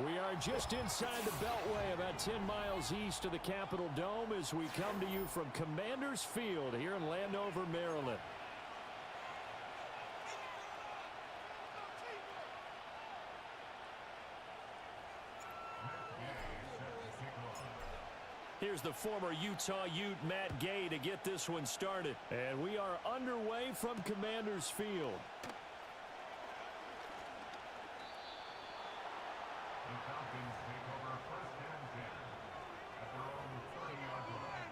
We are just inside the Beltway, about 10 miles east of the Capitol Dome as we come to you from Commanders Field here in Landover, Maryland. Here's the former Utah Ute, Matt Gay, to get this one started. And we are underway from Commanders Field. The Falcons take over first and 10 at their own 30-yard line.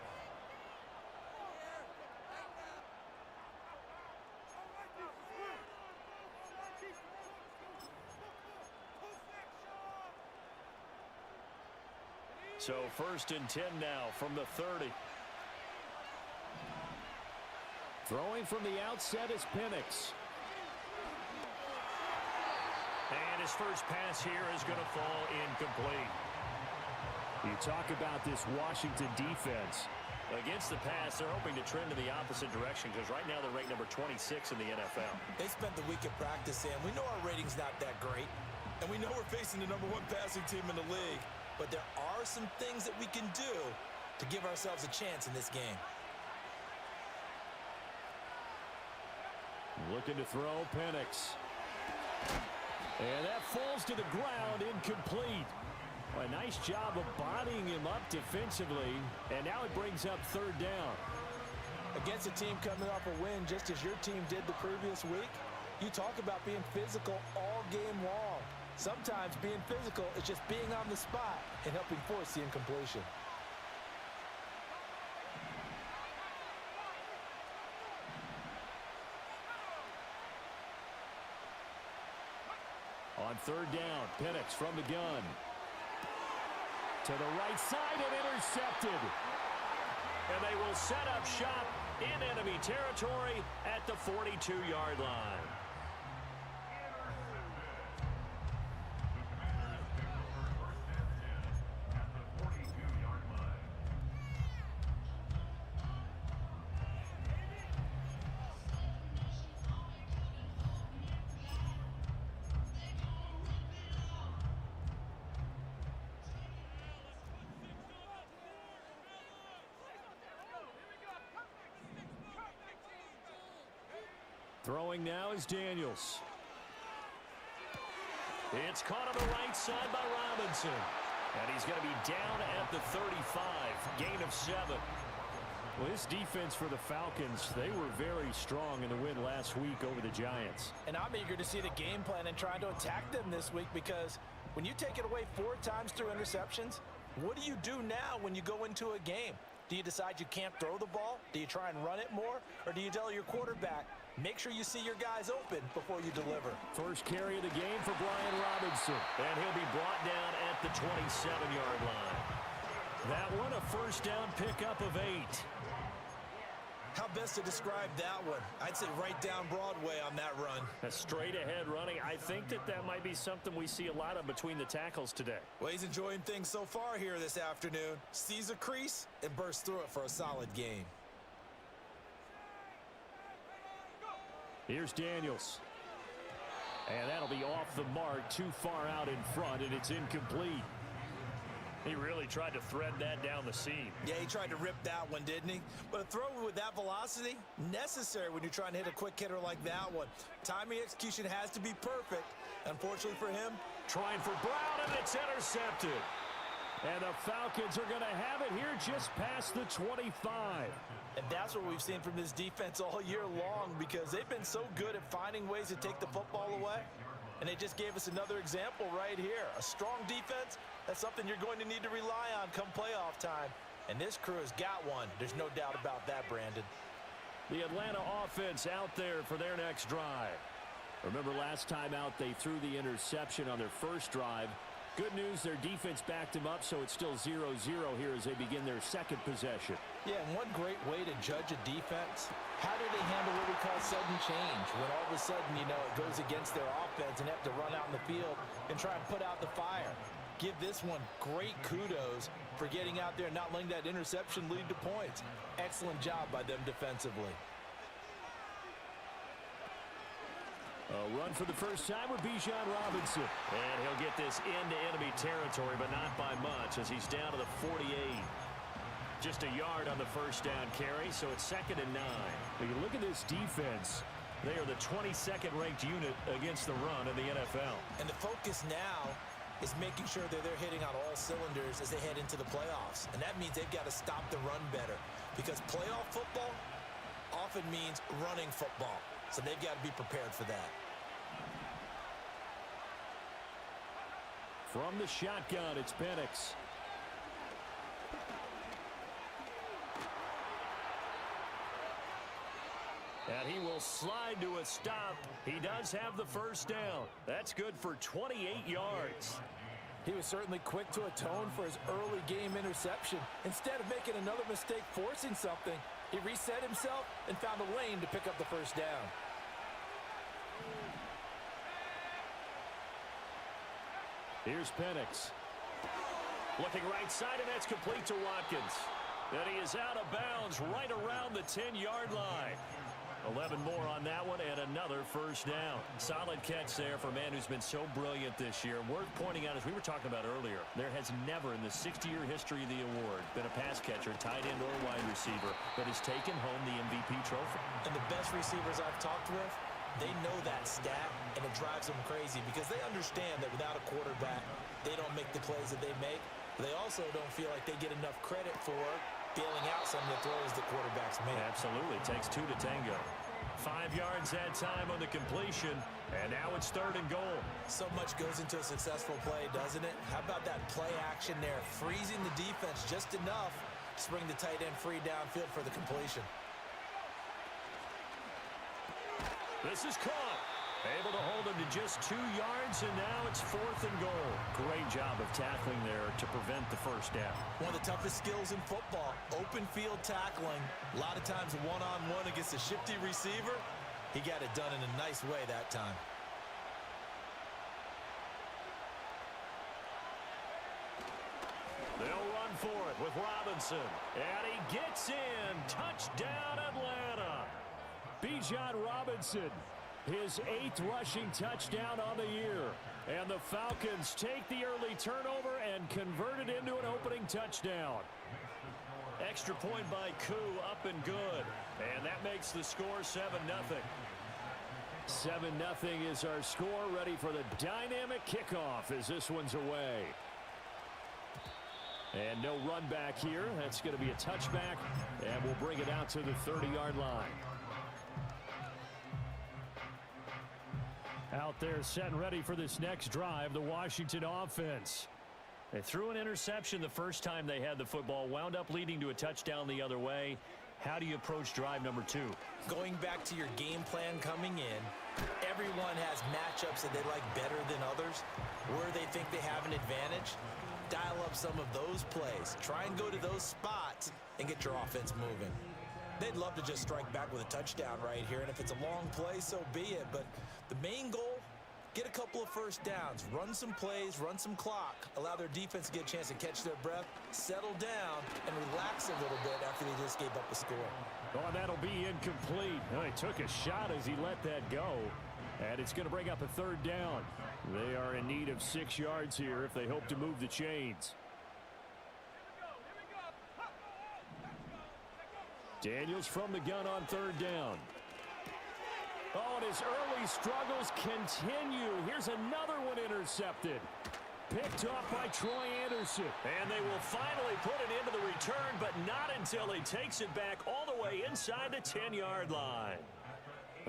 So first and 10 now from the 30. Throwing from the outset is Penix. And his first pass here is going to fall incomplete. You talk about this Washington defense. Against the pass, they're hoping to trend in the opposite direction because right now they're ranked number 26 in the NFL. They spent the week at practice, Sam. We know our rating's not that great. And we know we're facing the number 1 passing team in the league. But there are some things that we can do to give ourselves a chance in this game. Looking to throw, Penix. And that falls to the ground, incomplete. Well, a nice job of bodying him up defensively, and now it brings up third down. Against a team coming off a win just as your team did the previous week, you talk about being physical all game long. Sometimes being physical is just being on the spot and helping force the incompletion. On third down, Penix from the gun. To the right side and intercepted. And they will set up shop in enemy territory at the 42-yard line. Throwing now is Daniels. It's caught on the right side by Robinson. And he's going to be down at the 35. Gain of 7. Well, this defense for the Falcons, they were very strong in the win last week over the Giants. And I'm eager to see the game plan and trying to attack them this week because when you take it away 4 times through interceptions, what do you do now when you go into a game? Do you decide you can't throw the ball? Do you try and run it more? Or do you tell your quarterback, make sure you see your guys open before you deliver? First carry of the game for Brian Robinson. And he'll be brought down at the 27-yard line. That one, a first down pickup of 8. How best to describe that one? I'd say right down Broadway on that run. A straight ahead running. I think that might be something we see a lot of between the tackles today. Well, he's enjoying things so far here this afternoon. Sees a crease and bursts through it for a solid game. Here's Daniels. And that'll be off the mark, too far out in front, and it's incomplete. He really tried to thread that down the seam. Yeah, he tried to rip that one, didn't he? But a throw with that velocity, necessary when you're trying to hit a quick hitter like that one. Timing execution has to be perfect. Unfortunately for him, trying for Brown, and it's intercepted. And the Falcons are going to have it here just past the 25. And that's what we've seen from this defense all year long because they've been so good at finding ways to take the football away. And they just gave us another example right here. A strong defense, that's something you're going to need to rely on come playoff time. And this crew has got one. There's no doubt about that, Brandon. The Atlanta offense out there for their next drive. Remember last time out they threw the interception on their first drive. Good news, their defense backed them up, so it's still 0-0 here as they begin their second possession. Yeah, and one great way to judge a defense, how do they handle what we call sudden change? When all of a sudden, you know, it goes against their offense and they have to run out in the field and try and put out the fire. Give this one great kudos for getting out there and not letting that interception lead to points. Excellent job by them defensively. A run for the first time with Bijan Robinson. And he'll get this into enemy territory, but not by much as he's down to the 48. Just a yard on the first down carry, so it's 2nd and 9. When you look at this defense, they are the 22nd ranked unit against the run in the NFL. And the focus now is making sure that they're hitting on all cylinders as they head into the playoffs. And that means they've got to stop the run better, because playoff football often means running football. So they've got to be prepared for that. From the shotgun, it's Penix. And he will slide to a stop. He does have the first down. That's good for 28 yards. He was certainly quick to atone for his early game interception. Instead of making another mistake forcing something, he reset himself and found a lane to pick up the first down. Here's Penix. Looking right side, and that's complete to Watkins. And he is out of bounds right around the 10-yard line. 11 more on that one, and another first down. Solid catch there for a man who's been so brilliant this year. Worth pointing out, as we were talking about earlier, there has never in the 60-year history of the award been a pass catcher, tight end, or wide receiver that has taken home the MVP trophy. And the best receivers I've talked with, they know that stat, and it drives them crazy because they understand that without a quarterback, they don't make the plays that they make. They also don't feel like they get enough credit for bailing out some of the throws the quarterbacks make. Absolutely. Takes 2 to tango. 5 yards that time on the completion, and now it's 3rd and goal. So much goes into a successful play, doesn't it? How about that play action there, freezing the defense just enough to bring the tight end free downfield for the completion. This is caught. Able to hold him to just 2 yards, and now it's 4th and goal. Great job of tackling there to prevent the first down. One of the toughest skills in football, open field tackling. A lot of times one-on-one against a shifty receiver. He got it done in a nice way that time. They'll run for it with Robinson. And he gets in. Touchdown, Atlanta. Bijan Robinson, his 8th rushing touchdown on the year. And the Falcons take the early turnover and convert it into an opening touchdown. Extra point by Koo, up and good. And that makes the score 7-0. 7-0 is our score, ready for the dynamic kickoff as this one's away. And no run back here. That's going to be a touchback, and we'll bring it out to the 30-yard line. Out there set and ready for this next drive, the Washington offense. They threw an interception the first time they had the football, wound up leading to a touchdown the other way. How do you approach drive number 2? Going back to your game plan coming in, everyone has matchups that they like better than others, where they think they have an advantage. Dial up some of those plays. Try and go to those spots and get your offense moving. They'd love to just strike back with a touchdown right here, and if it's a long play, so be it. But the main goal, get a couple of first downs, run some plays, run some clock, allow their defense to get a chance to catch their breath, settle down, and relax a little bit after they just gave up a score. Oh, that'll be incomplete. Oh, he took a shot as he let that go, and it's going to bring up a 3rd down. They are in need of 6 yards here if they hope to move the chains. Daniels from the gun on 3rd down. Oh, and his early struggles continue. Here's another one intercepted. Picked off by Troy Anderson. And they will finally put it into the return, but not until he takes it back all the way inside the 10-yard line.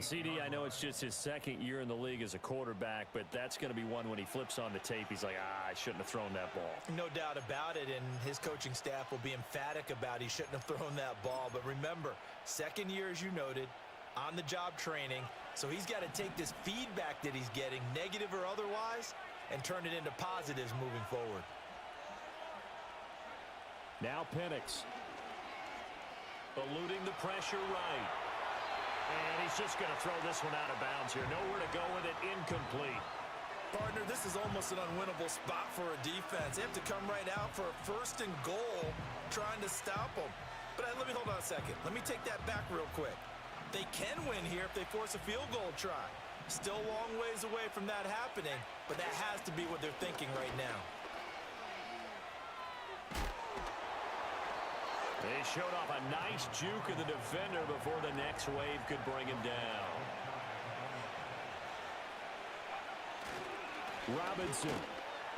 CD, I know it's just his 2nd year in the league as a quarterback, but that's going to be one when he flips on the tape. He's like, I shouldn't have thrown that ball. No doubt about it, and his coaching staff will be emphatic about he shouldn't have thrown that ball. But remember, 2nd year, as you noted, on-the-job training, so he's got to take this feedback that he's getting, negative or otherwise, and turn it into positives moving forward. Now Penix. Eluding the pressure right. And he's just going to throw this one out of bounds here. Nowhere to go with it. Incomplete. Partner, this is almost an unwinnable spot for a defense. They have to come right out for a 1st and goal trying to stop them. But let me hold on a second. Let me take that back real quick. They can win here if they force a field goal try. Still a long ways away from that happening, but that has to be what they're thinking right now. They showed off a nice juke of the defender before the next wave could bring him down. Robinson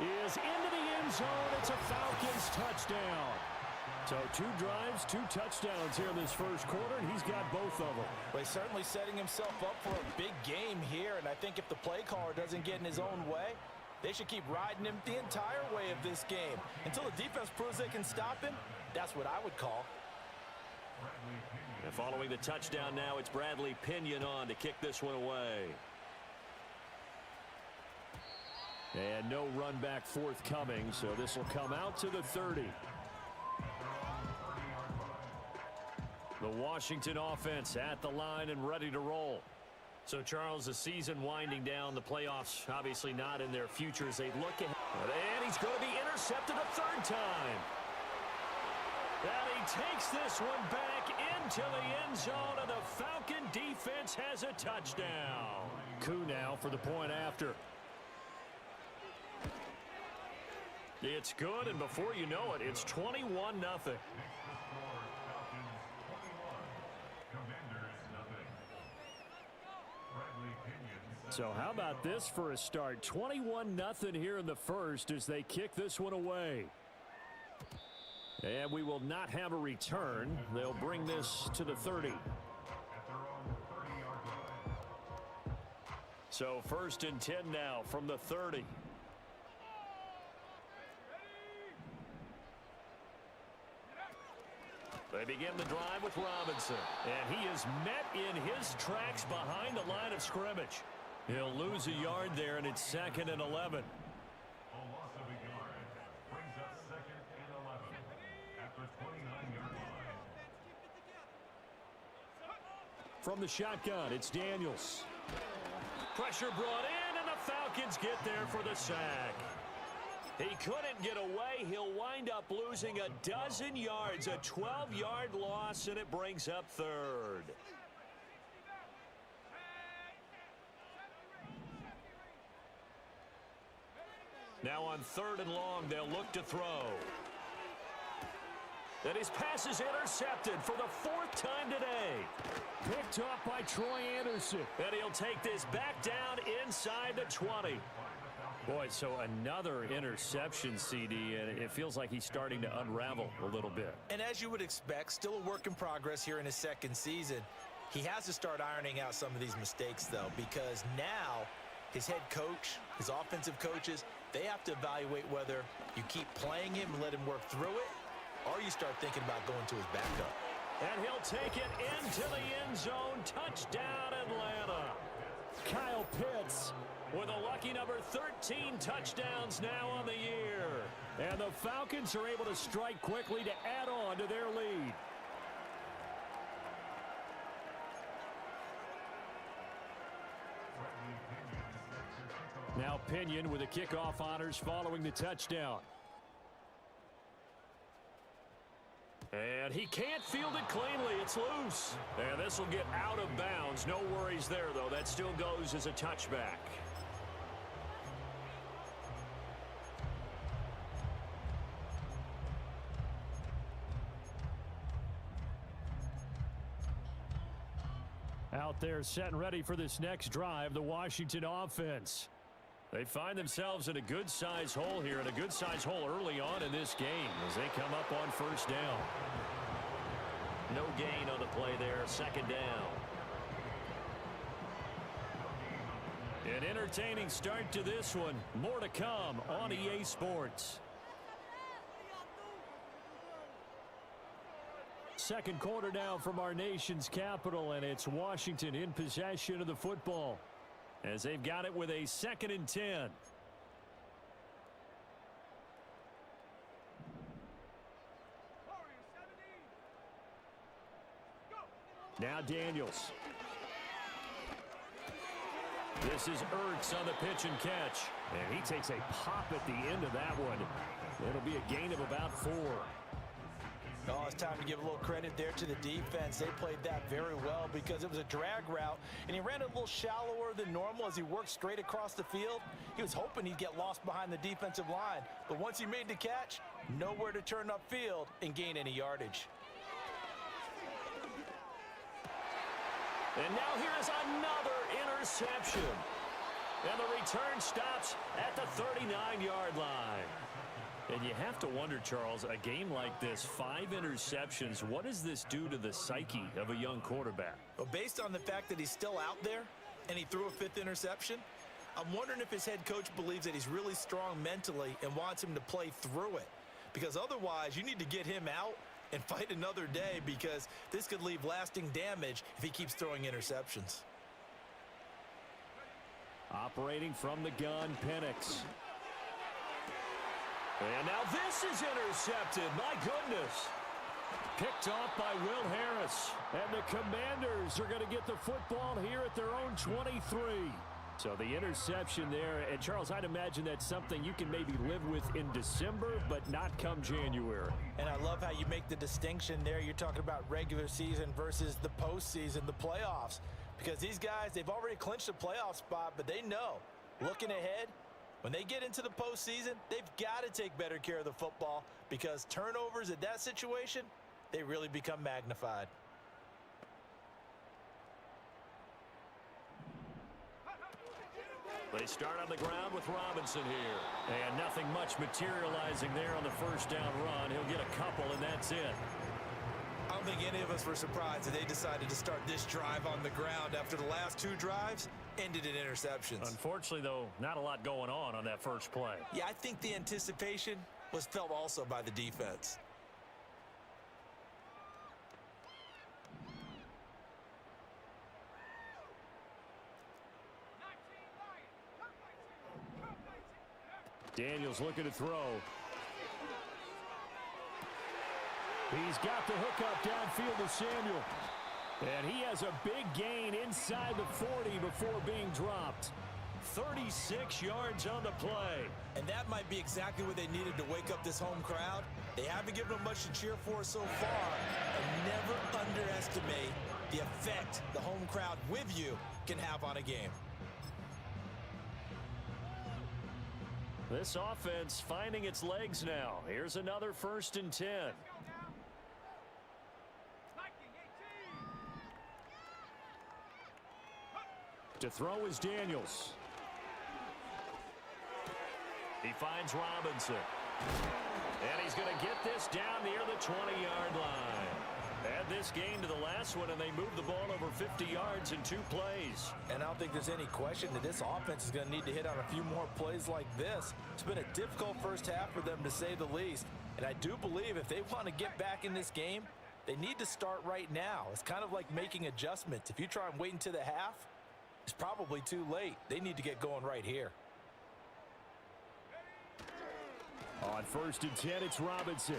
is into the end zone. It's a Falcons touchdown. So 2 drives, 2 touchdowns here in this first quarter, and he's got both of them. Well, he's certainly setting himself up for a big game here, and I think if the play caller doesn't get in his own way, they should keep riding him the entire way of this game. Until the defense proves they can stop him, that's what I would call. And following the touchdown now, it's Bradley Pinion on to kick this one away. And no run back forthcoming, so this will come out to the 30. The Washington offense at the line and ready to roll. So, Charles, the season winding down, the playoffs obviously not in their future as they look ahead. And he's going to be intercepted a 3rd time. And he takes this one back into the end zone, and the Falcon defense has a touchdown. Coup now for the point after. It's good, and before you know it, it's 21-0. So how about this for a start? 21-0 here in the first as they kick this one away. And we will not have a return. They'll bring this to the 30. So 1st and 10 now from the 30. They begin the drive with Robinson. And he is met in his tracks behind the line of scrimmage. He'll lose a yard there, and it's 2nd and 11. A loss of a yard brings up 2nd and 11 at the 29-yard line. From the shotgun, it's Daniels. Pressure brought in, and the Falcons get there for the sack. He couldn't get away. He'll wind up losing a dozen yards, a 12-yard loss, and it brings up 3rd. Now on 3rd and long, they'll look to throw. And his pass is intercepted for the 4th time today. Picked up by Troy Anderson. And he'll take this back down inside the 20. Boy, so another interception, CD, and it feels like he's starting to unravel a little bit. And as you would expect, still a work in progress here in his 2nd season. He has to start ironing out some of these mistakes, though, because now his head coach, his offensive coaches, they have to evaluate whether you keep playing him and let him work through it, or you start thinking about going to his backup. And he'll take it into the end zone. Touchdown, Atlanta. Kyle Pitts with a lucky number 13 touchdowns now on the year. And the Falcons are able to strike quickly to add on to their lead. Now Pinion with the kickoff honors following the touchdown. And he can't field it cleanly. It's loose. And this will get out of bounds. No worries there, though. That still goes as a touchback. Out there set and ready for this next drive, the Washington offense. They find themselves in a good-sized hole here, and a good-sized hole early on in this game as they come up on 1st down. No gain on the play there, 2nd down. An entertaining start to this one. More to come on EA Sports. 2nd quarter now from our nation's capital, and it's Washington in possession of the football as they've got it with a 2nd and 10. Now Daniels. This is Ertz on the pitch and catch. And he takes a pop at the end of that one. It'll be a gain of about 4. Oh, it's time to give a little credit there to the defense. They played that very well because it was a drag route, and he ran it a little shallower than normal as he worked straight across the field. He was hoping he'd get lost behind the defensive line, but once he made the catch, nowhere to turn upfield and gain any yardage. And now here is another interception. And the return stops at the 39-yard line. And you have to wonder, Charles, a game like this, 5 interceptions, what does this do to the psyche of a young quarterback? Well, based on the fact that he's still out there and he threw a 5th interception, I'm wondering if his head coach believes that he's really strong mentally and wants him to play through it. Because otherwise, you need to get him out and fight another day, because this could leave lasting damage if he keeps throwing interceptions. Operating from the gun, Penix. And now this is intercepted. My goodness. Picked off by Will Harris. And the Commanders are going to get the football here at their own 23. So the interception there. And, Charles, I'd imagine that's something you can maybe live with in December, but not come January. And I love how you make the distinction there. You're talking about regular season versus the postseason, the playoffs. Because these guys, they've already clinched a playoff spot, but they know, looking ahead, when they get into the postseason, they've got to take better care of the football, because turnovers at that situation, they really become magnified. They start on the ground with Robinson here. And nothing much materializing there on the first down run. He'll get a couple, and that's it. I don't think any of us were surprised that they decided to start this drive on the ground after the last 2 drives ended in interceptions. Unfortunately, though, not a lot going on that first play. Yeah, I think the anticipation was felt also by the defense. Daniels looking to throw. He's got the hookup downfield to Samuel. And he has a big gain inside the 40 before being dropped. 36 yards on the play. And that might be exactly what they needed to wake up this home crowd. They haven't given them much to cheer for so far. And never underestimate the effect the home crowd with you can have on a game. This offense finding its legs now. Here's another 1st and 10. To throw is Daniels. He finds Robinson. And he's going to get this down near the 20-yard line. Add this game to the last one, and they move the ball over 50 yards in 2 plays. And I don't think there's any question that this offense is going to need to hit on a few more plays like this. It's been a difficult first half for them, to say the least. And I do believe if they want to get back in this game, they need to start right now. It's kind of like making adjustments. If you try and wait until the half, it's probably too late. They need to get going right here. On 1st and 10, it's Robinson.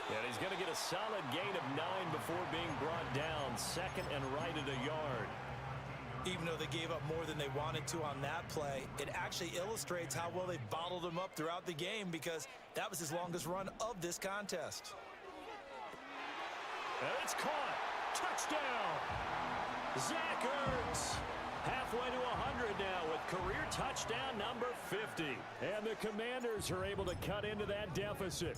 And he's going to get a solid gain of 9 before being brought down. 2nd and right at a yard. Even though they gave up more than they wanted to on that play, it actually illustrates how well they bottled them up throughout the game, because that was his longest run of this contest. And it's caught. Touchdown. Zach Ertz. Halfway to 100 now with career touchdown number 50. And the Commanders are able to cut into that deficit.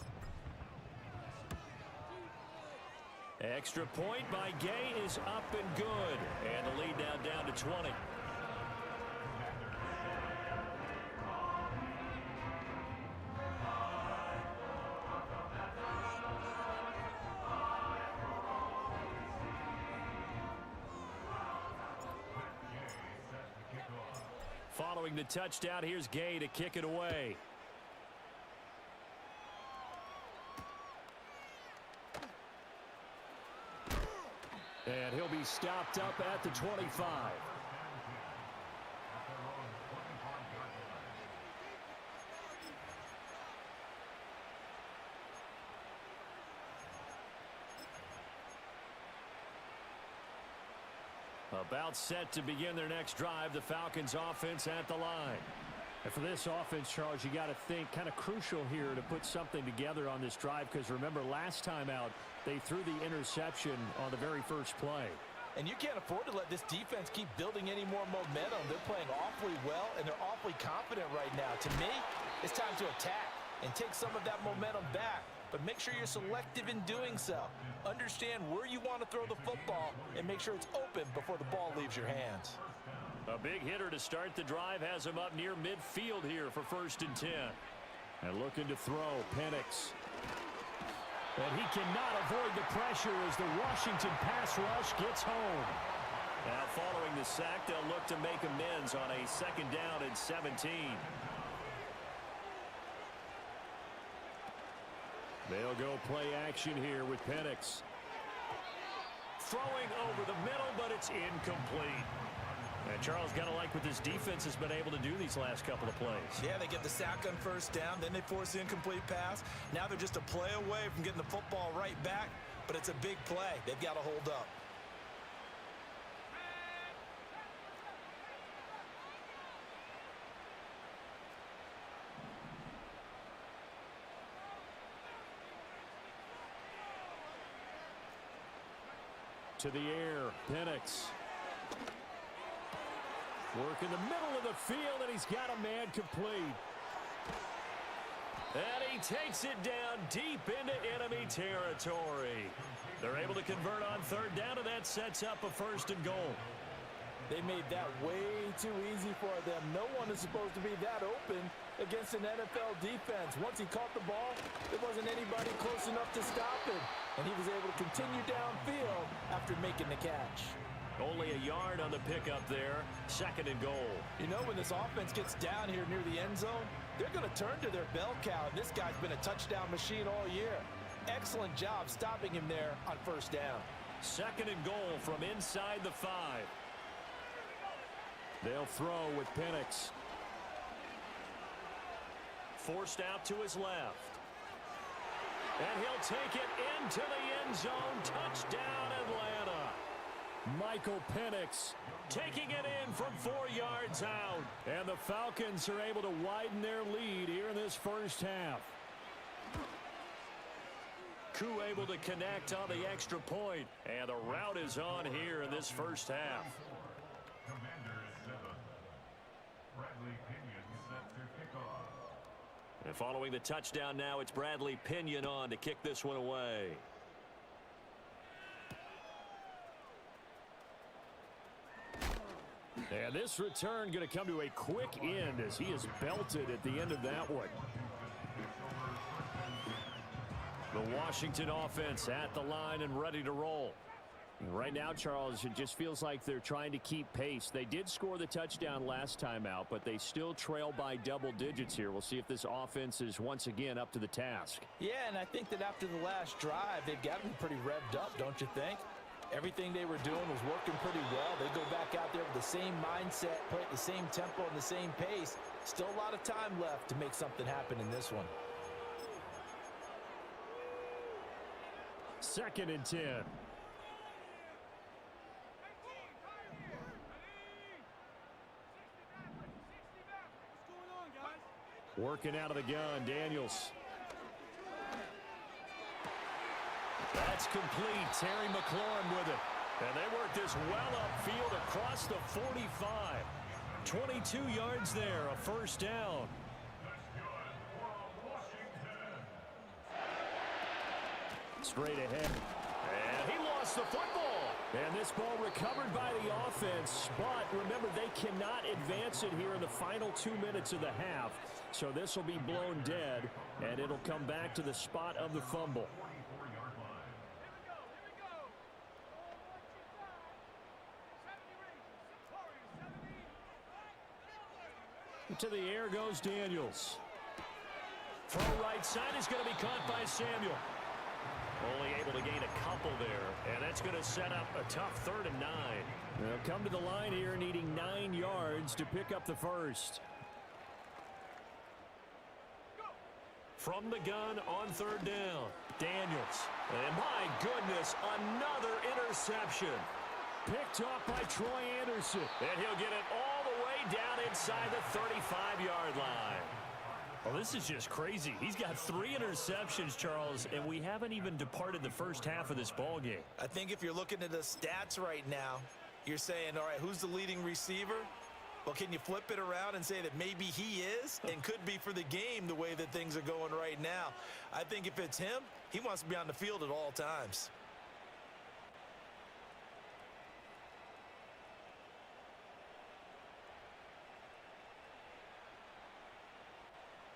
Extra point by Gay is up and good. And the lead now down to 20. Following the touchdown, here's Gay to kick it away. And he'll be stopped up at the 25. About set to begin their next drive, the Falcons offense at the line. And for this offense, Charles, you got to think kind of crucial here to put something together on this drive, because remember last time out they threw the interception on the very first play. And you can't afford to let this defense keep building any more momentum. They're playing awfully well, and they're awfully confident right now. To me, it's time to attack and take some of that momentum back. But make sure you're selective in doing so. Understand where you want to throw the football and make sure it's open before the ball leaves your hands. A big hitter to start the drive has him up near midfield here for 1st and 10. And looking to throw, Penix. And he cannot avoid the pressure as the Washington pass rush gets home. Now following the sack, they'll look to make amends on a 2nd down and 17. They'll go play action here with Penix. Throwing over the middle, but it's incomplete. And Charles, got to like what this defense has been able to do these last couple of plays. Yeah, they get the sack on 1st down, then they force the incomplete pass. Now they're just a play away from getting the football right back, but it's a big play. They've got to hold up. To the air, Penix. Work in the middle of the field, and he's got a man complete. And he takes it down deep into enemy territory. They're able to convert on 3rd down, and that sets up a 1st and goal. They made that way too easy for them. No one is supposed to be that open against an NFL defense. Once he caught the ball, there wasn't anybody close enough to stop him. And he was able to continue downfield after making the catch. Only a yard on the pickup there. 2nd and goal. You know, when this offense gets down here near the end zone, they're going to turn to their bell cow. This guy's been a touchdown machine all year. Excellent job stopping him there on 1st down. 2nd and goal from inside the 5. They'll throw with Penix. Forced out to his left. And he'll take it into the end zone. Touchdown, Atlanta. Michael Penix taking it in from 4 yards out. And the Falcons are able to widen their lead here in this 1st half. Koo able to connect on the extra point. And the route is on here in this 1st half. Commanders 7. Bradley Pinion set to kick off. And following the touchdown now, it's Bradley Pinion on to kick this one away. And this return going to come to a quick end as he is belted at the end of that one. The Washington offense at the line and ready to roll. Right now, Charles, it just feels like they're trying to keep pace. They did score the touchdown last time out, but they still trail by double digits here. We'll see if this offense is once again up to the task. Yeah, and I think that after the last drive, they've got to be pretty revved up, don't you think? Everything they were doing was working pretty well. They go back out there with the same mindset, play at the same tempo and the same pace. Still a lot of time left to make something happen in this one. 2nd and 10. Working out of the gun, Daniels. That's complete. Terry McLaurin with it. And they work this well upfield across the 45. 22 yards there, a 1st down. Straight ahead. And he lost the football. And this ball recovered by the offense. But remember, they cannot advance it here in the final 2 minutes of the half. So this will be blown dead, and it'll come back to the spot of the fumble. To the air goes Daniels. Throw right side is going to be caught by Samuel. Only able to gain a couple there, and that's going to set up a tough 3rd and 9. They'll come to the line here needing 9 yards to pick up the 1st. From the gun on 3rd down, Daniels. And my goodness, another interception. Picked off by Troy Anderson. And he'll get it all the way down inside the 35-yard line. Well, this is just crazy. He's got 3 interceptions, Charles, and we haven't even departed the first half of this ball game. I think if you're looking at the stats right now, you're saying, all right, who's the leading receiver? Well, can you flip it around and say that maybe he is and could be for the game the way that things are going right now? I think if it's him, he wants to be on the field at all times.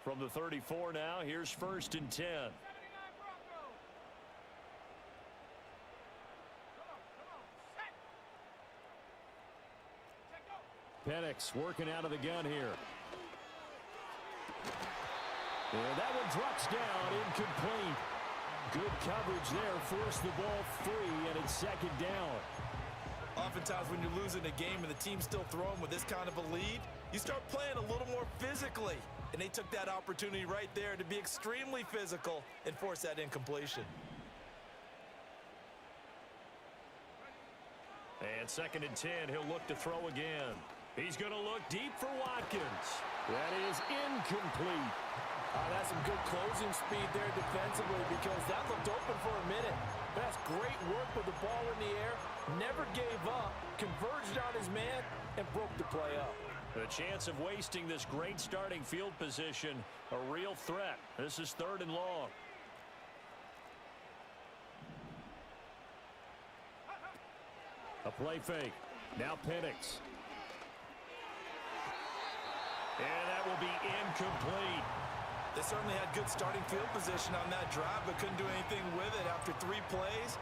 From the 34 now, here's 1st and 10. Penix working out of the gun here. And that one drops down, incomplete. Good coverage there, forced the ball free, and it's 2nd down. Oftentimes when you're losing a game and the team's still throwing with this kind of a lead, you start playing a little more physically. And they took that opportunity right there to be extremely physical and force that incompletion. And 2nd and 10, he'll look to throw again. He's going to look deep for Watkins. That is incomplete. That's some good closing speed there defensively because that looked open for a minute. That's great work with the ball in the air. Never gave up, converged on his man, and broke the play up. The chance of wasting this great starting field position, a real threat. This is 3rd and long. A play fake. Now Penix. And that will be incomplete. They certainly had good starting field position on that drive, but couldn't do anything with it after 3 plays.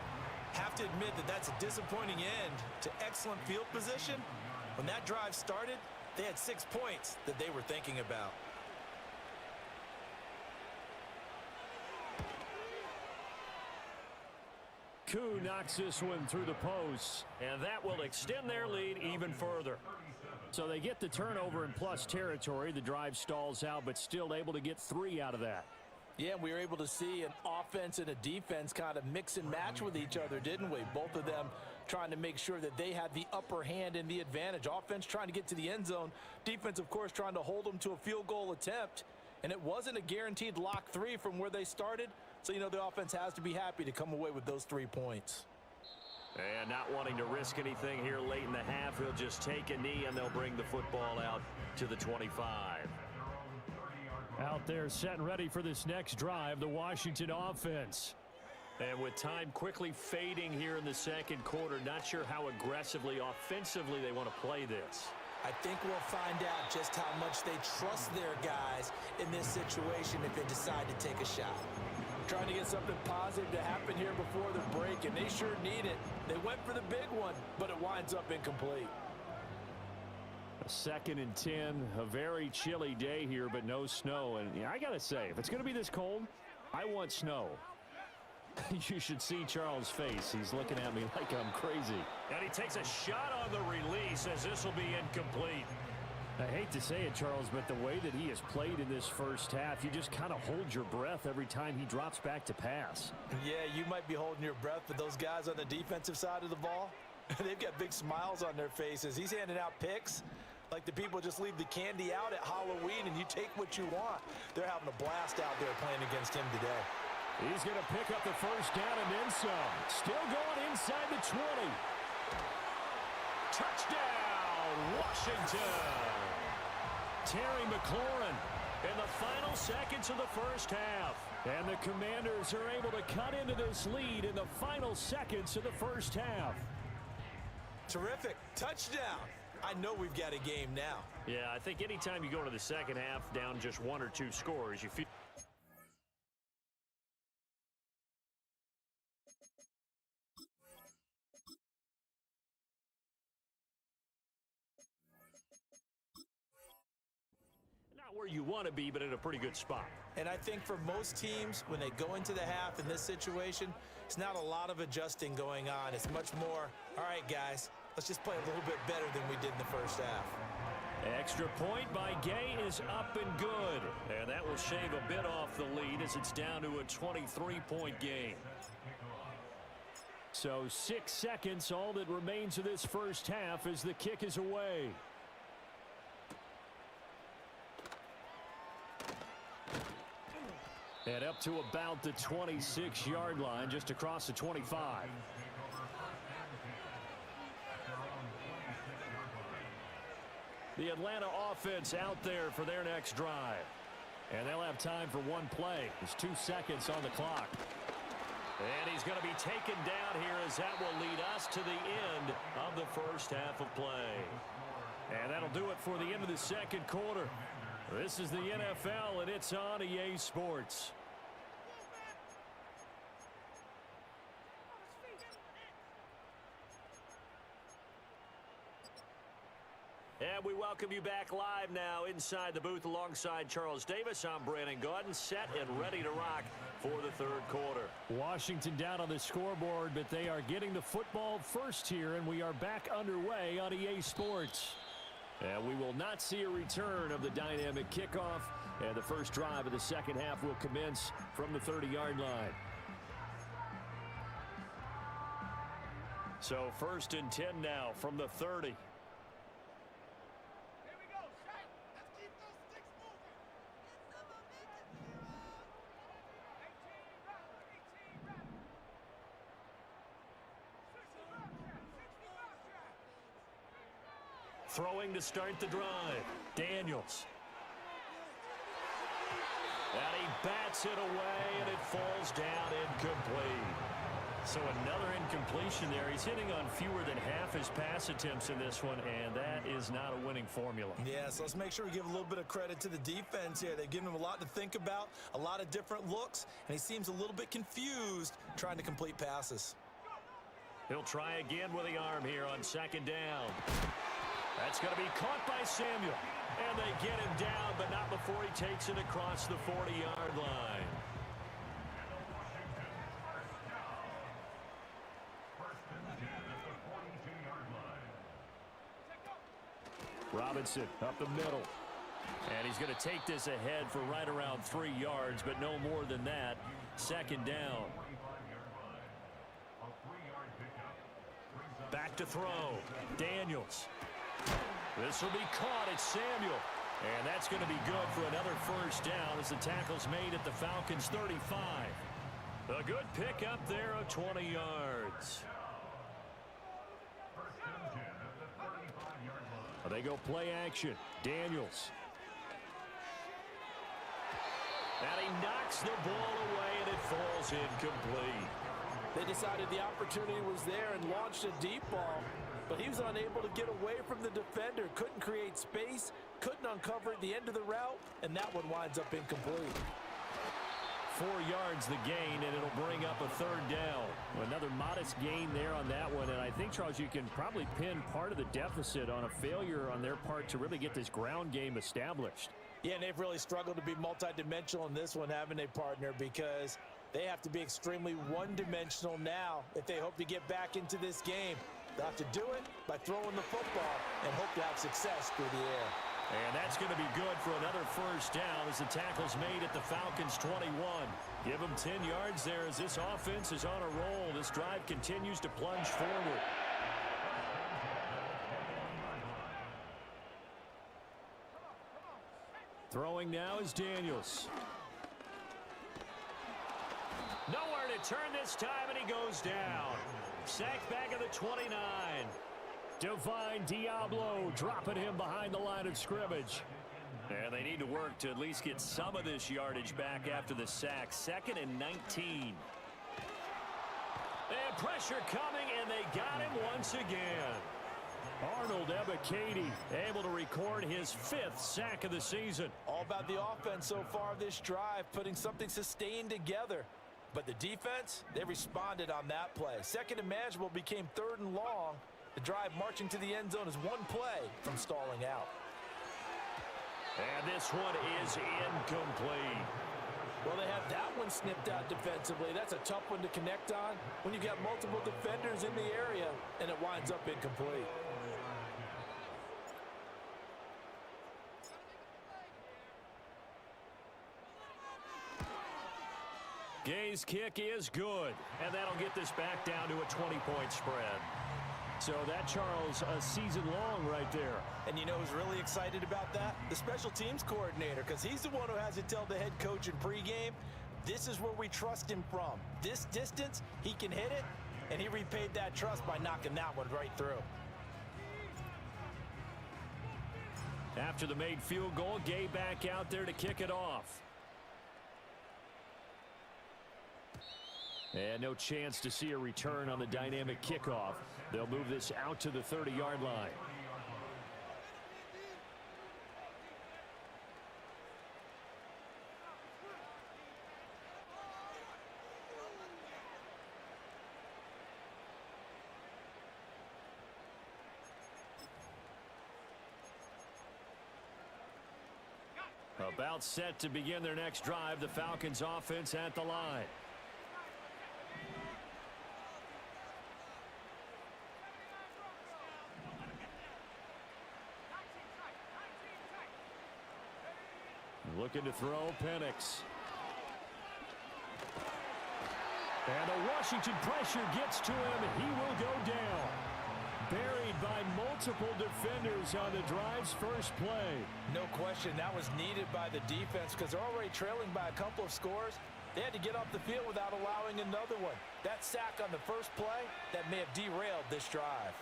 Have to admit that that's a disappointing end to excellent field position. When that drive started, they had 6 points that they were thinking about. Koo knocks this one through the post. And that will extend their lead even further. So they get the turnover in plus territory. The drive stalls out, but still able to get 3 out of that. Yeah, we were able to see an offense and a defense kind of mix and match with each other, didn't we? Both of them trying to make sure that they had the upper hand and the advantage. Offense trying to get to the end zone. Defense, of course, trying to hold them to a field goal attempt. And it wasn't a guaranteed lock 3 from where they started. So, you know, the offense has to be happy to come away with those 3 points. And not wanting to risk anything here late in the half, he'll just take a knee and they'll bring the football out to the 25. Out there set and ready for this next drive, the Washington offense. And with time quickly fading here in the 2nd quarter, not sure how aggressively, offensively they want to play this. I think we'll find out just how much they trust their guys in this situation if they decide to take a shot. Trying to get something positive to happen here before the break, and they sure need it. They went for the big one, but it winds up incomplete. A 2nd and 10, a very chilly day here, but no snow. And yeah, I got to say, if it's going to be this cold, I want snow. You should see Charles' face. He's looking at me like I'm crazy. And he takes a shot on the release as this will be incomplete. I hate to say it, Charles, but the way that he has played in this first half, you just kind of hold your breath every time he drops back to pass. Yeah, you might be holding your breath, but those guys on the defensive side of the ball, they've got big smiles on their faces. He's handing out picks like the people just leave the candy out at Halloween and you take what you want. They're having a blast out there playing against him today. He's going to pick up the first down and then some. Still going inside the 20. Touchdown, Washington. Terry McLaurin In the final seconds of the first half. And the Commanders are able to cut into this lead in the final seconds of the first half. Terrific. Touchdown. I know we've got a game now. Yeah, I think anytime you go to the second half down just 1 or 2 scores, you feel... not where you want to be, but in a pretty good spot. And I think for most teams, when they go into the half in this situation, it's not a lot of adjusting going on. It's much more, all right, guys, let's just play a little bit better than we did in the first half. Extra point by Gay is up and good. And that will shave a bit off the lead as it's down to a 23-point game. So 6 seconds, all that remains of this first half as the kick is away. And up to about the 26-yard line, just across the 25. The Atlanta offense out there for their next drive. And they'll have time for one play. There's 2 seconds on the clock. And he's going to be taken down here as that will lead us to the end of the first half of play. And that'll do it for the end of the second quarter. This is the NFL, and it's on EA Sports. And we welcome you back live now inside the booth alongside Charles Davis. I'm Brandon Gaudin, set and ready to rock for the third quarter. Washington down on the scoreboard, but they are getting the football first here, and we are back underway on EA Sports. And we will not see a return of the dynamic kickoff, and the first drive of the second half will commence from the 30-yard line. So 1st and 10 now from the 30. Throwing to start the drive. Daniels. And he bats it away, and it falls down incomplete. So another incompletion there. He's hitting on fewer than half his pass attempts in this one, and that is not a winning formula. Yeah, so let's make sure we give a little bit of credit to the defense here. They've given him a lot to think about, a lot of different looks, and he seems a little bit confused trying to complete passes. He'll try again with the arm here on 2nd down. That's going to be caught by Samuel. And they get him down, but not before he takes it across the 40-yard line. Robinson up the middle. And he's going to take this ahead for right around 3 yards, but no more than that. 2nd down. Back to throw. Daniels. This will be caught. It's Samuel. And that's going to be good for another first down as the tackle's made at the Falcons' 35. A good pick up there of 20 yards. They go play action. Daniels. And he knocks the ball away, and it falls incomplete. They decided the opportunity was there and launched a deep ball, but he was unable to get away from the defender, couldn't create space, couldn't uncover the end of the route, and that one winds up incomplete. 4 yards the gain, and it'll bring up a 3rd down. Another modest gain there on that one, and I think, Charles, you can probably pin part of the deficit on a failure on their part to really get this ground game established. Yeah, and they've really struggled to be multidimensional in this one, haven't they, partner, because they have to be extremely one-dimensional now if they hope to get back into this game. They'll have to do it by throwing the football and hope to have success through the air. And that's going to be good for another first down as the tackle's made at the Falcons' 21. Give them 10 yards there as this offense is on a roll. This drive continues to plunge forward. Throwing now is Daniels. Nowhere to turn this time, and he goes down. Sacked back at the 29. Divine Diablo dropping him behind the line of scrimmage. And they need to work to at least get some of this yardage back after the sack. 2nd and 19. And pressure coming, and they got him once again. Arnold Ebiketie able to record his 5th sack of the season. All about the offense so far this drive, putting something sustained together. But the defense, they responded on that play. 2nd and manageable became 3rd and long. The drive marching to the end zone is one play from stalling out. And this one is incomplete. Well, they have that one snipped out defensively. That's a tough one to connect on when you've got multiple defenders in the area, and it winds up incomplete. Gay's kick is good, and that'll get this back down to a 20-point spread. So that, Charles, a season long right there. And you know who's really excited about that? The special teams coordinator, because he's the one who has to tell the head coach in pregame, This is where we trust him from. This distance, he can hit it, and he repaid that trust by knocking that one right through. After the made field goal, Gay back out there to kick it off. And no chance to see a return on the dynamic kickoff. They'll move this out to the 30-yard line. About set to begin their next drive. The Falcons offense at the line. Looking to throw, Penix. And the Washington pressure gets to him. He will go down. Buried by multiple defenders on the drive's first play. No question, that was needed by the defense because they're already trailing by a couple of scores. They had to get off the field without allowing another one. That sack on the first play, that may have derailed this drive.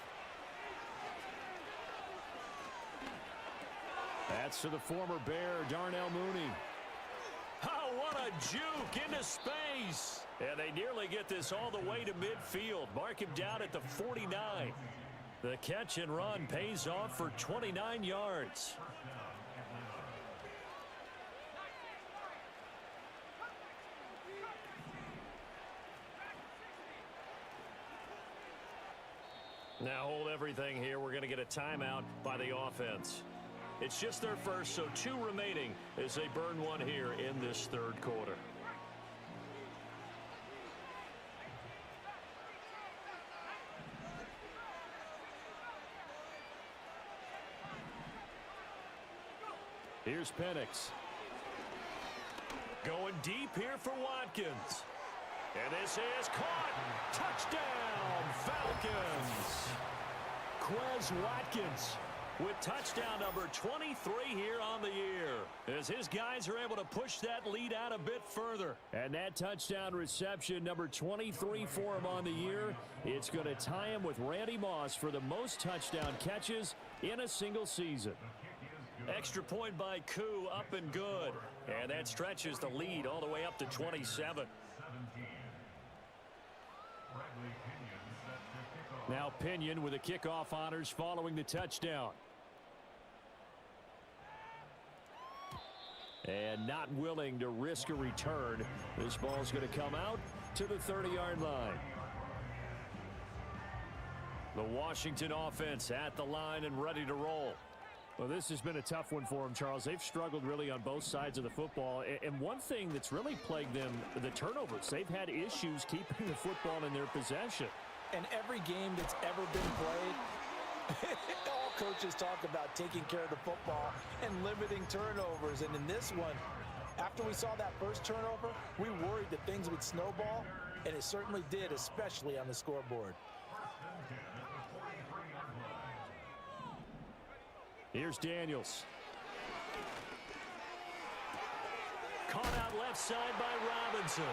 That's to the former Bear, Darnell Mooney. Oh, what a juke into space. And they nearly get this all the way to midfield. Mark him down at the 49. The catch and run pays off for 29 yards. Now hold everything here. We're going to get a timeout by the offense. It's just their first, so 2 remaining as they burn one here in this third quarter. Here's Penix. Going deep here for Watkins. And this is caught. Touchdown, Falcons. Quez Watkins With touchdown number 23 here on the year, as his guys are able to push that lead out a bit further. And that touchdown reception, number 23 for him on the year. It's going to tie him with Randy Moss for the most touchdown catches in a single season. Extra point by Koo, up and good. And that stretches the lead all the way up to 27. Now Pinion with the kickoff honors following the touchdown. And not willing to risk a return. This ball's going to come out to the 30-yard line. The Washington offense at the line and ready to roll. Well, this has been a tough one for them, Charles. They've struggled really on both sides of the football. And one thing that's really plagued them, the turnovers. They've had issues keeping the football in their possession. And every game that's ever been played, all coaches talk about taking care of the football and limiting turnovers. And in this one, after we saw that first turnover, we worried that things would snowball, and it certainly did, especially on the scoreboard. Here's Daniels. Caught out left side by Robinson.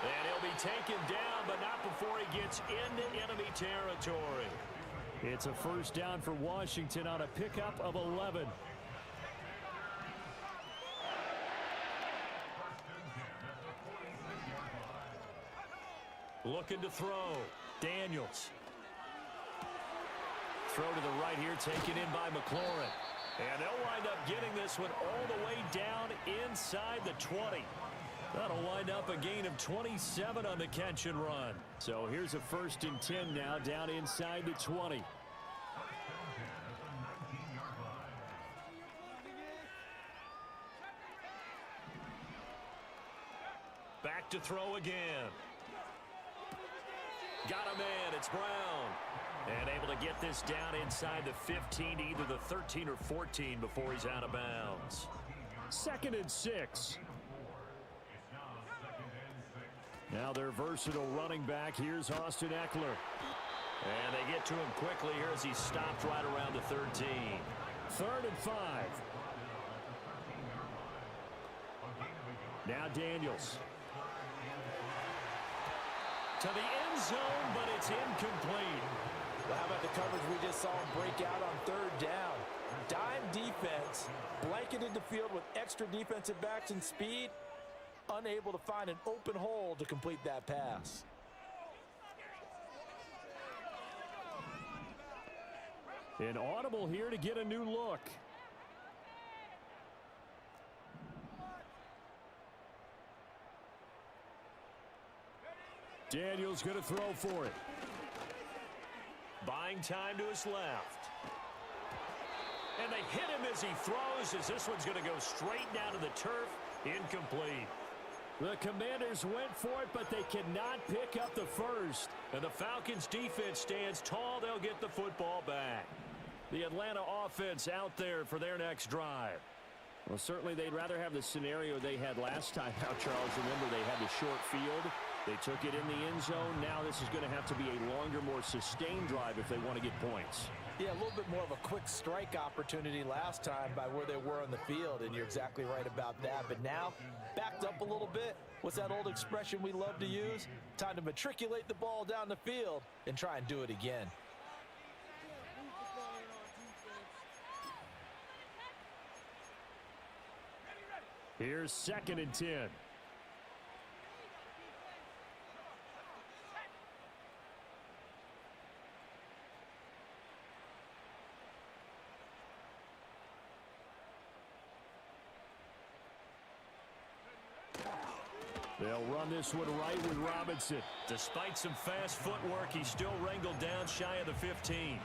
And he'll be taken down, but not before he gets into enemy territory. It's a first down for Washington on a pickup of 11. Looking to throw. Daniels. Throw to the right here, taken in by McLaurin. And they'll wind up getting this one all the way down inside the 20. That'll wind up a gain of 27 on the catch and run. So here's a 1st and 10 now, down inside the 20. Back to throw again. Got a man, it's Brown. And able to get this down inside the 15 to either the 13 or 14 before he's out of bounds. 2nd and 6. Now their versatile running back. Here's Austin Eckler. And they get to him quickly here as he's stopped right around the 13. 3rd and 5. Now Daniels. To the end zone, but it's incomplete. Well, how about the coverage we just saw him break out on third down? Dime defense, blanketed the field with extra defensive backs and speed, unable to find an open hole to complete that pass. An audible here to get a new look. Daniels going to throw for it. Buying time to his left. And they hit him as he throws, as this one's going to go straight down to the turf. Incomplete. The Commanders went for it, but they cannot pick up the first. And the Falcons defense stands tall. They'll get the football back. The Atlanta offense out there for their next drive. Well, certainly they'd rather have the scenario they had last time out, Charles. Remember, they had the short field. They took it in the end zone. Now this is going to have to be a longer, more sustained drive if they want to get points. Yeah, a little bit more of a quick strike opportunity last time by where they were on the field, and you're exactly right about that. But now, backed up a little bit. What's that old expression we love to use? Time to matriculate the ball down the field and try and do it again. Here's 2nd and 10. They'll run this one right with Robinson. Despite some fast footwork, he's still wrangled down shy of the 15.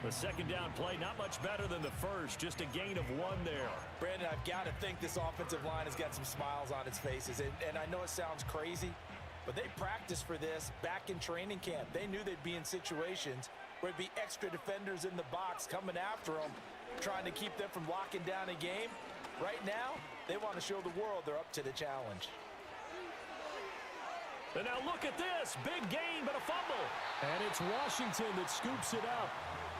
The second down play, not much better than the first, just a gain of 1 there. Brandon, I've got to think this offensive line has got some smiles on its faces. And I know it sounds crazy, but they practiced for this back in training camp. They knew they'd be in situations where there'd be extra defenders in the box coming after them, trying to keep them from locking down a game. Right now, they want to show the world they're up to the challenge. And now look at this. Big gain, but a fumble. And it's Washington that scoops it up.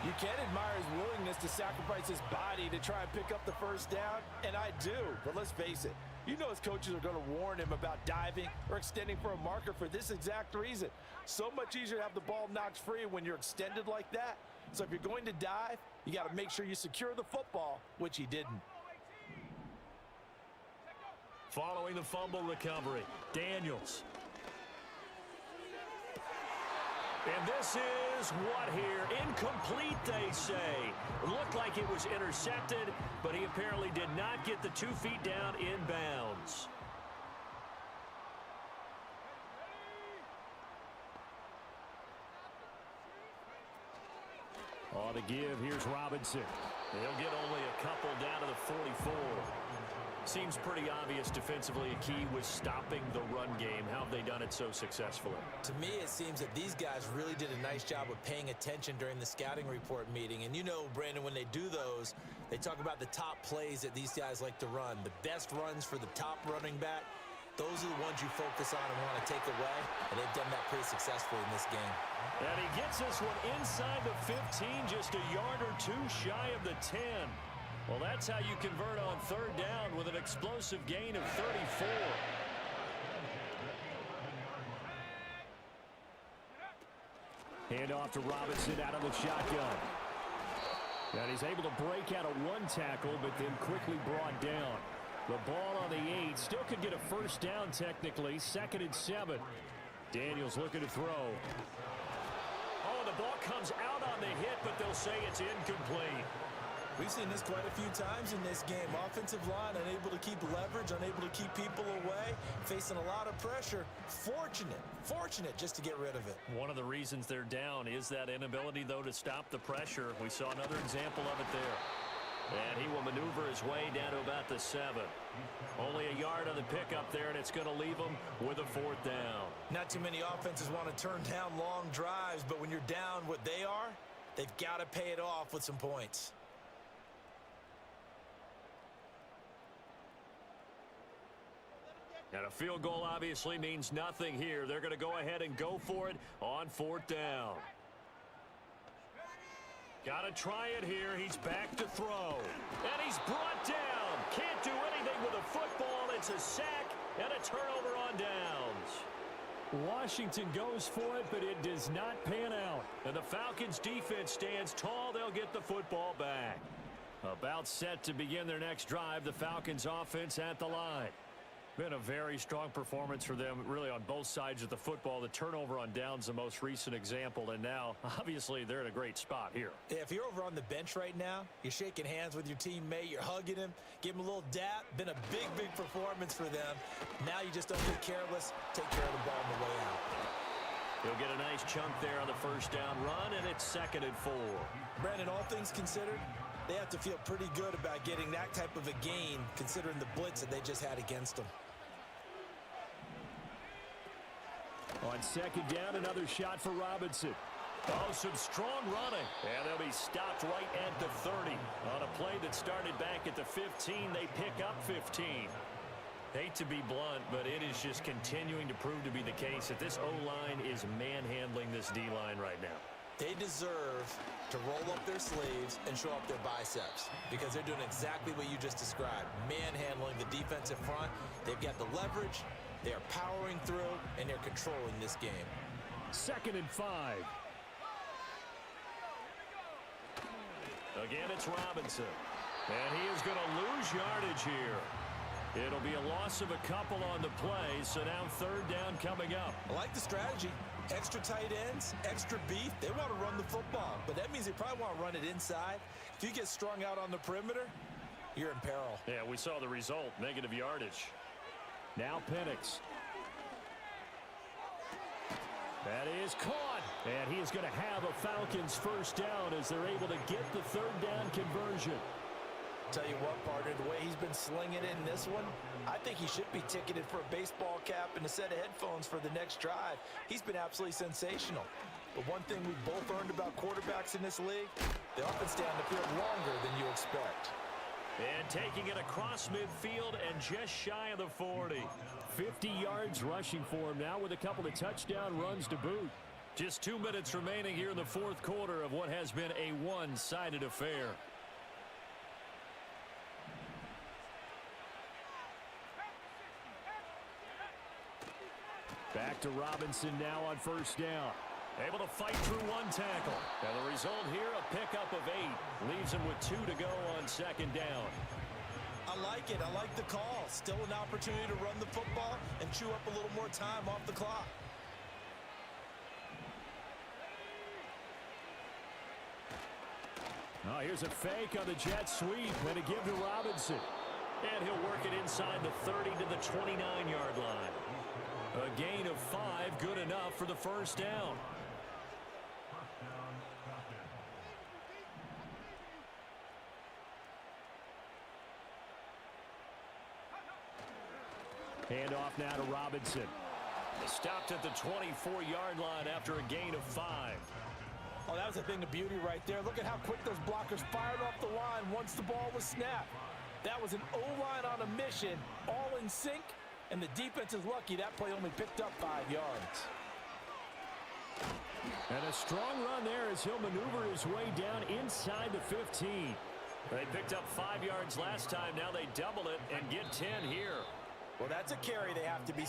You can admire his willingness to sacrifice his body to try and pick up the first down, and I do. But let's face it, you know his coaches are going to warn him about diving or extending for a marker for this exact reason. So much easier to have the ball knocked free when you're extended like that. So if you're going to dive, you got to make sure you secure the football, which he didn't. Following the fumble recovery, Daniels. And this is what here? Incomplete, they say. Looked like it was intercepted, but he apparently did not get the 2 feet down in bounds. On the give, here's Robinson. He'll get only a couple down to the 44. Seems pretty obvious defensively a key was stopping the run game. How have they done it so successfully? To me, it seems that these guys really did a nice job of paying attention during the scouting report meeting. And you know, Brandon, when they do those, they talk about the top plays that these guys like to run. The best runs for the top running back, those are the ones you focus on and want to take away. And they've done that pretty successfully in this game. And he gets this one inside the 15, just a yard or 2 shy of the 10. Well, that's how you convert on third down with an explosive gain of 34. Hand off to Robinson out of the shotgun. And he's able to break out of 1 tackle, but then quickly brought down. The ball on the 8. Still could get a first down technically. 2nd and 7. Daniels looking to throw. Oh, the ball comes out on the hit, but they'll say it's incomplete. We've seen this quite a few times in this game. Offensive line unable to keep leverage, unable to keep people away, facing a lot of pressure. Fortunate just to get rid of it. One of the reasons they're down is that inability, though, to stop the pressure. We saw another example of it there. And he will maneuver his way down to about the 7. Only a yard on the pickup there, and it's going to leave him with a 4th down. Not too many offenses want to turn down long drives, but when you're down what they are, they've got to pay it off with some points. And a field goal obviously means nothing here. They're going to go ahead and go for it on 4th down. Got to try it here. He's back to throw. And he's brought down. Can't do anything with a football. It's a sack, And a turnover on downs. Washington goes for it, but it does not pan out. And the Falcons defense stands tall. They'll get the football back. About set to begin their next drive, the Falcons offense at the line. Been a very strong performance for them, really, on both sides of the football. The turnover on downs, the most recent example, and now, obviously, they're in a great spot here. Yeah, if you're over on the bench right now, you're shaking hands with your teammate, you're hugging him, give him a little dap. Been a big, big performance for them. Now you just don't get careless. Take care of the ball on the way out. He'll get a nice chunk there on the first down run, and it's 2nd and 4. Brandon, all things considered, they have to feel pretty good about getting that type of a gain, considering the blitz that they just had against them. On 2nd down, another shot for Robinson. Oh, some strong running. And they'll be stopped right at the 30. On a play that started back at the 15, they pick up 15. Hate to be blunt, but it is just continuing to prove to be the case that this O-line is manhandling this D-line right now. They deserve to roll up their sleeves and show up their biceps because they're doing exactly what you just described, manhandling the defensive front. They've got the leverage, they are powering through, and they're controlling this game. 2nd and 5. Again, it's Robinson. And he is going to lose yardage here. It'll be a loss of a couple on the play, so now 3rd down coming up. I like the strategy. Extra tight ends, extra beef. They want to run the football, but that means they probably want to run it inside. If you get strung out on the perimeter, you're in peril. Yeah, we saw the result, negative yardage. Now Penix. That is caught. And he is going to have a Falcons first down as they're able to get the 3rd down conversion. Tell you what, partner, the way he's been slinging it in this one, I think he should be ticketed for a baseball cap and a set of headphones for the next drive. He's been absolutely sensational. But one thing we've both learned about quarterbacks in this league, they often stay on the field longer than you expect. And taking it across midfield and just shy of the 40. 50 yards rushing for him now with a couple of touchdown runs to boot. Just 2 minutes remaining here in the 4th quarter of what has been a one-sided affair. Back to Robinson now on 1st down. Able to fight through one tackle. And the result here, a pickup of 8. Leaves him with 2 to go on 2nd down. I like it. I like the call. Still an opportunity to run the football and chew up a little more time off the clock. Oh, here's a fake on the jet sweep and a give to Robinson. And he'll work it inside the 30 to the 29-yard line. A gain of 5, good enough for the first down. Hand off now to Robinson. Stopped at the 24-yard line after a gain of 5. Oh, that was a thing of beauty right there. Look at how quick those blockers fired off the line once the ball was snapped. That was an O-line on a mission, all in sync, and the defense is lucky that play only picked up 5 yards. And a strong run there as he'll maneuver his way down inside the 15. They picked up 5 yards last time. Now they double it and get 10 here. Well, that's a carry they have to be